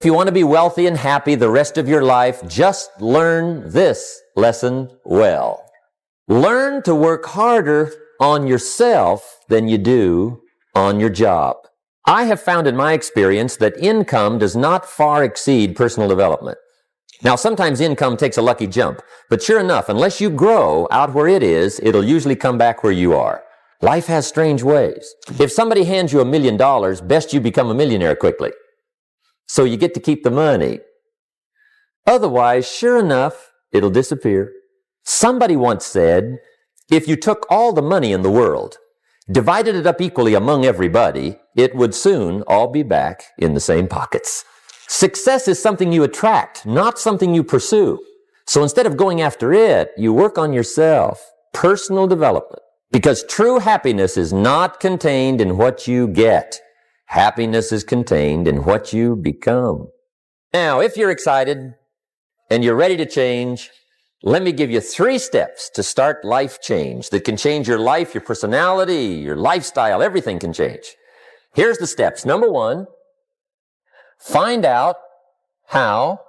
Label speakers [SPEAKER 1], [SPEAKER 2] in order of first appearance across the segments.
[SPEAKER 1] If you want to be wealthy and happy the rest of your life, just learn this lesson well. Learn to work harder on yourself than you do on your job. I have found in my experience that income does not far exceed personal development. Now, sometimes income takes a lucky jump, but sure enough, unless you grow out where it is, it'll usually come back where you are. Life has strange ways. If somebody hands you $1 million, best you become a millionaire quickly, so you get to keep the money. Otherwise, sure enough, it'll disappear. Somebody once said, if you took all the money in the world, divided it up equally among everybody, it would soon all be back in the same pockets. Success is something you attract, not something you pursue. So instead of going after it, you work on yourself, personal development. Because true happiness is not contained in what you get. Happiness is contained in what you become. Now, if you're excited and you're ready to change, let me give you 3 steps to start life change that can change your life, your personality, your lifestyle, everything can change. Here's the steps. Number 1, find out how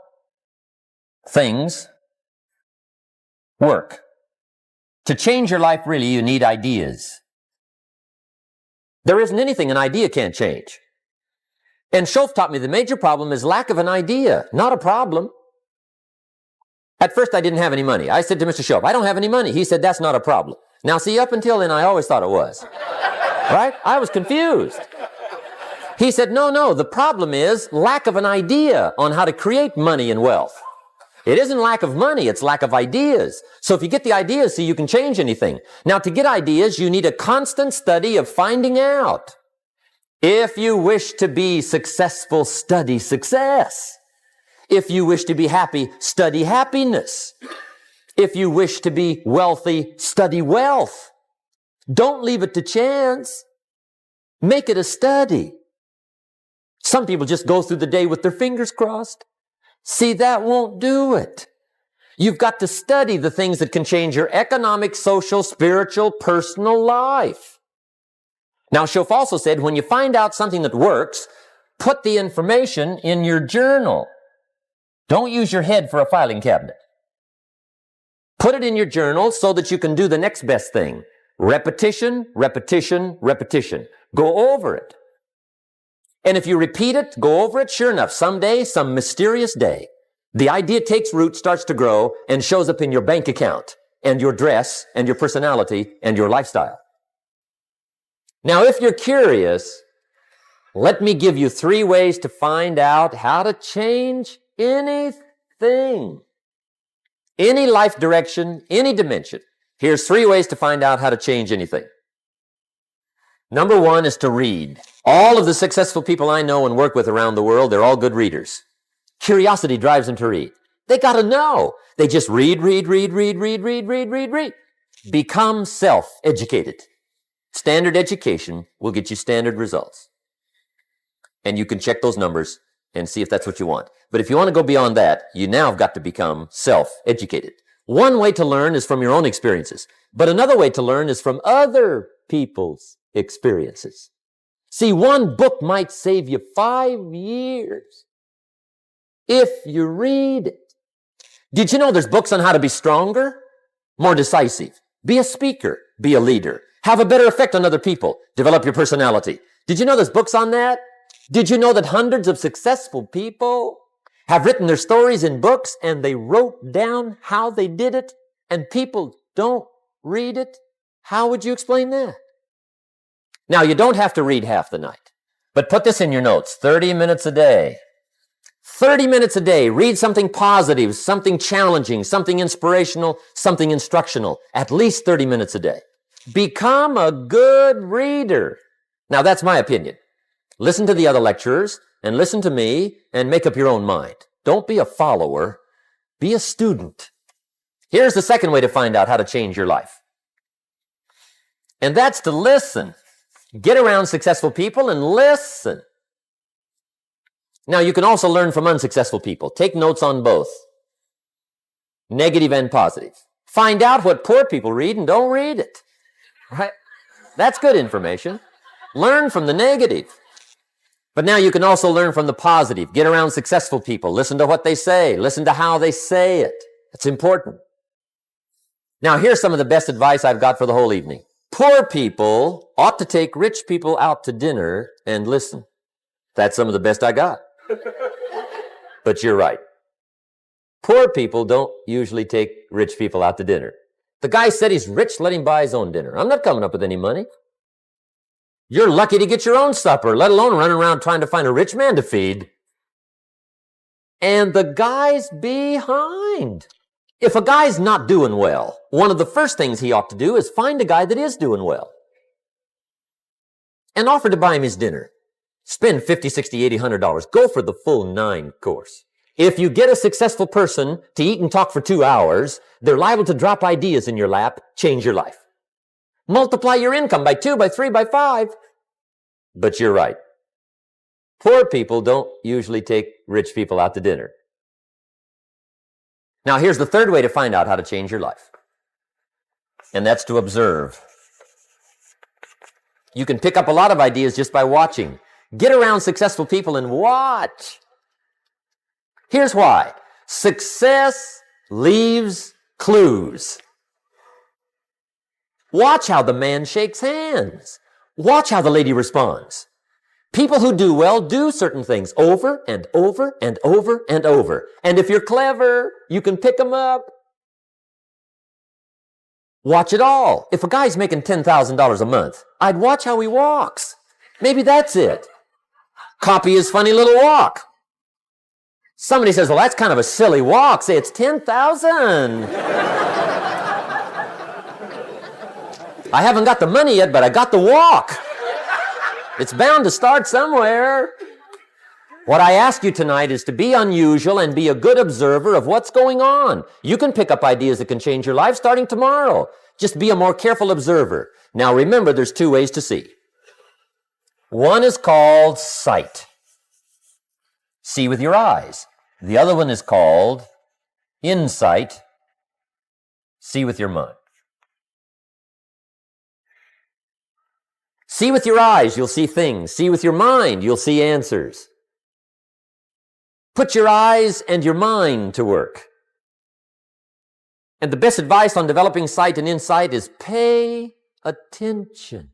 [SPEAKER 1] things work. To change your life, really, you need ideas. There isn't anything an idea can't change. And Schoaf taught me the major problem is lack of an idea, not a problem. At first, I didn't have any money. I said to Mr. Schoaf, I don't have any money. He said, that's not a problem. Now, see, up until then, I always thought it was. Right? I was confused. He said, no, the problem is lack of an idea on how to create money and wealth. It isn't lack of money, it's lack of ideas. So if you get the ideas, see, you can change anything. Now, to get ideas, you need a constant study of finding out. If you wish to be successful, study success. If you wish to be happy, study happiness. If you wish to be wealthy, study wealth. Don't leave it to chance. Make it a study. Some people just go through the day with their fingers crossed. See, that won't do it. You've got to study the things that can change your economic, social, spiritual, personal life. Now, Schoaf also said, when you find out something that works, put the information in your journal. Don't use your head for a filing cabinet. Put it in your journal so that you can do the next best thing. Repetition, repetition, repetition. Go over it. And if you repeat it, go over it, sure enough, someday, some mysterious day, the idea takes root, starts to grow, and shows up in your bank account, and your dress, and your personality, and your lifestyle. Now, if you're curious, let me give you 3 ways to find out how to change anything. Any life direction, any dimension. Here's 3 ways to find out how to change anything. Number 1 is to read. All of the successful people I know and work with around the world, they're all good readers. Curiosity drives them to read. They got to know. They just read. Become self-educated. Standard education will get you standard results. And you can check those numbers and see if that's what you want. But if you want to go beyond that, you now have got to become self-educated. One way to learn is from your own experiences. But another way to learn is from other people's experiences. See, one book might save you 5 years if you read it. Did you know there's books on how to be stronger, more decisive, be a speaker, be a leader, have a better effect on other people, develop your personality? Did you know there's books on that? Did you know that hundreds of successful people have written their stories in books and they wrote down how they did it and people don't read it? How would you explain that? Now, you don't have to read half the night, but put this in your notes, 30 minutes a day. 30 minutes a day, read something positive, something challenging, something inspirational, something instructional, at least 30 minutes a day. Become a good reader. Now, that's my opinion. Listen to the other lecturers and listen to me and make up your own mind. Don't be a follower, be a student. Here's the second way to find out how to change your life. And that's to listen. Get around successful people and listen. Now, you can also learn from unsuccessful people. Take notes on both, negative and positive. Find out what poor people read and don't read it. Right? That's good information. Learn from the negative. But now you can also learn from the positive. Get around successful people. Listen to what they say. Listen to how they say it. It's important. Now, here's some of the best advice I've got for the whole evening. Poor people ought to take rich people out to dinner and listen. That's some of the best I got. But you're right. Poor people don't usually take rich people out to dinner. The guy said he's rich, let him buy his own dinner. I'm not coming up with any money. You're lucky to get your own supper, let alone running around trying to find a rich man to feed. And the guy's behind. If a guy's not doing well, one of the first things he ought to do is find a guy that is doing well and offer to buy him his dinner. Spend $50, $60, $80, $100. Go for the full 9 course. If you get a successful person to eat and talk for 2 hours, they're liable to drop ideas in your lap, change your life. Multiply your income by 2, by 3, by 5. But you're right. Poor people don't usually take rich people out to dinner. Now, here's the third way to find out how to change your life. And that's to observe. You can pick up a lot of ideas just by watching. Get around successful people and watch. Here's why. Success leaves clues. Watch how the man shakes hands. Watch how the lady responds. People who do well do certain things over and over and over and over. And if you're clever, you can pick them up. Watch it all. If a guy's making $10,000 a month, I'd watch how he walks. Maybe that's it. Copy his funny little walk. Somebody says, well, that's kind of a silly walk. Say, it's 10,000. I haven't got the money yet, but I got the walk. It's bound to start somewhere. What I ask you tonight is to be unusual and be a good observer of what's going on. You can pick up ideas that can change your life starting tomorrow. Just be a more careful observer. Now remember, there's 2 ways to see. One is called sight. See with your eyes. The other one is called insight. See with your mind. See with your eyes, you'll see things. See with your mind, you'll see answers. Put your eyes and your mind to work. And the best advice on developing sight and insight is pay attention.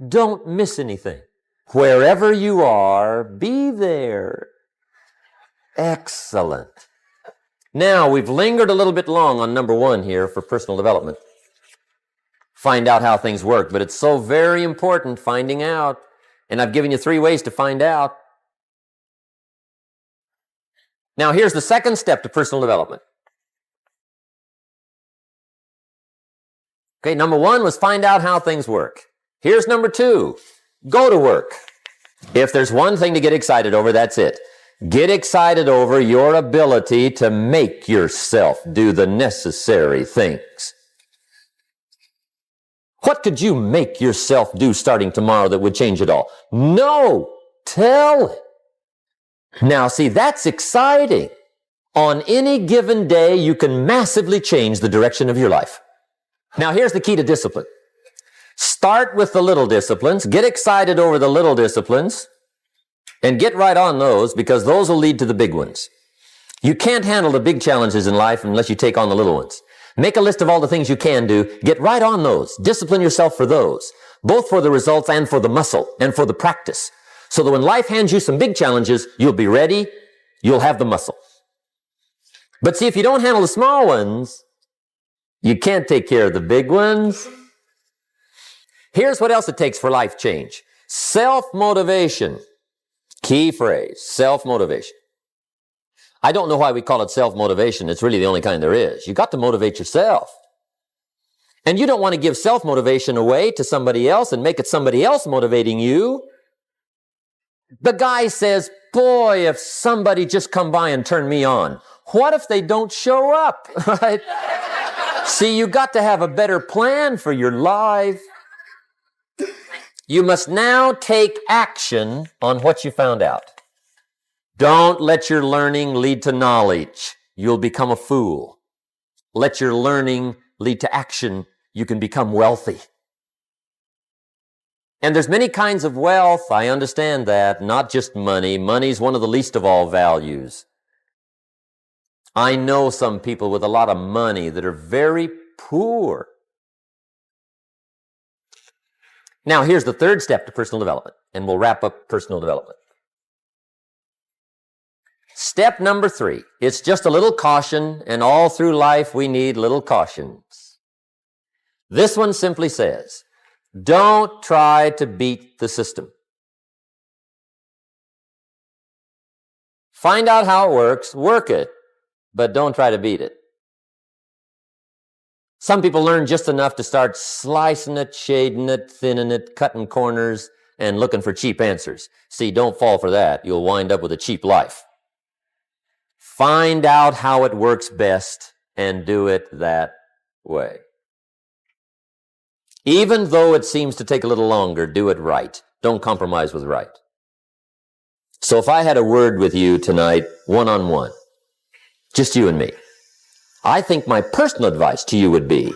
[SPEAKER 1] Don't miss anything. Wherever you are, be there. Excellent. Now, we've lingered a little bit long on number 1 here for personal development. Find out how things work, but it's so very important finding out. And I've given you 3 ways to find out. Now, here's the second step to personal development. Okay, number 1 was find out how things work. Here's number 2. Go to work. If there's one thing to get excited over, that's it. Get excited over your ability to make yourself do the necessary things. What could you make yourself do starting tomorrow that would change it all? No, tell it. Now, see, that's exciting. On any given day, you can massively change the direction of your life. Now, here's the key to discipline. Start with the little disciplines. Get excited over the little disciplines. And get right on those, because those will lead to the big ones. You can't handle the big challenges in life unless you take on the little ones. Make a list of all the things you can do. Get right on those. Discipline yourself for those, both for the results and for the muscle and for the practice. So that when life hands you some big challenges, you'll be ready. You'll have the muscle. But see, if you don't handle the small ones, you can't take care of the big ones. Here's what else it takes for life change. Self-motivation. Key phrase, self-motivation. I don't know why we call it self-motivation. It's really the only kind there is. You got to motivate yourself. And you don't want to give self-motivation away to somebody else and make it somebody else motivating you. The guy says, boy, if somebody just come by and turn me on. What if they don't show up? Right? See, you got to have a better plan for your life. You must now take action on what you found out. Don't let your learning lead to knowledge. You'll become a fool. Let your learning lead to action. You can become wealthy. And there's many kinds of wealth. I understand that. Not just money. Money's one of the least of all values. I know some people with a lot of money that are very poor. Now, here's the third step to personal development, and we'll wrap up personal development. Step number 3. It's just a little caution, and all through life we need little cautions. This one simply says, don't try to beat the system. Find out how it works, work it, but don't try to beat it. Some people learn just enough to start slicing it, shading it, thinning it, cutting corners, and looking for cheap answers. See, don't fall for that. You'll wind up with a cheap life. Find out how it works best and do it that way. Even though it seems to take a little longer, do it right. Don't compromise with right. So if I had a word with you tonight, one-on-one, just you and me, I think my personal advice to you would be,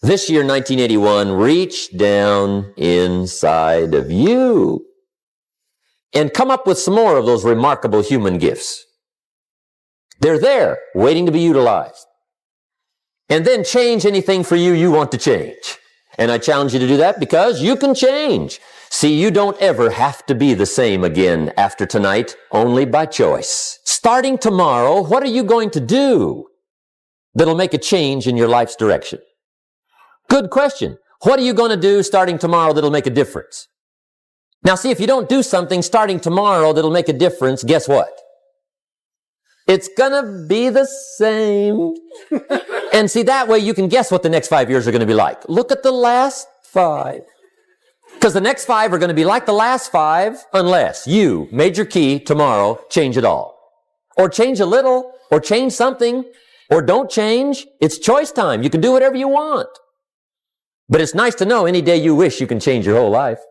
[SPEAKER 1] this year, 1981, reach down inside of you and come up with some more of those remarkable human gifts. They're there, waiting to be utilized. And then change anything for you want to change. And I challenge you to do that because you can change. See, you don't ever have to be the same again after tonight, only by choice. Starting tomorrow, what are you going to do that'll make a change in your life's direction? Good question. What are you going to do starting tomorrow that'll make a difference? Now, see, if you don't do something starting tomorrow that'll make a difference, guess what? It's gonna be the same. And see, that way you can guess what the next 5 years are gonna be like. Look at the last 5. Because the next 5 are gonna be like the last 5 unless you, major key, tomorrow, change it all. Or change a little, or change something, or don't change. It's choice time. You can do whatever you want. But it's nice to know any day you wish you can change your whole life.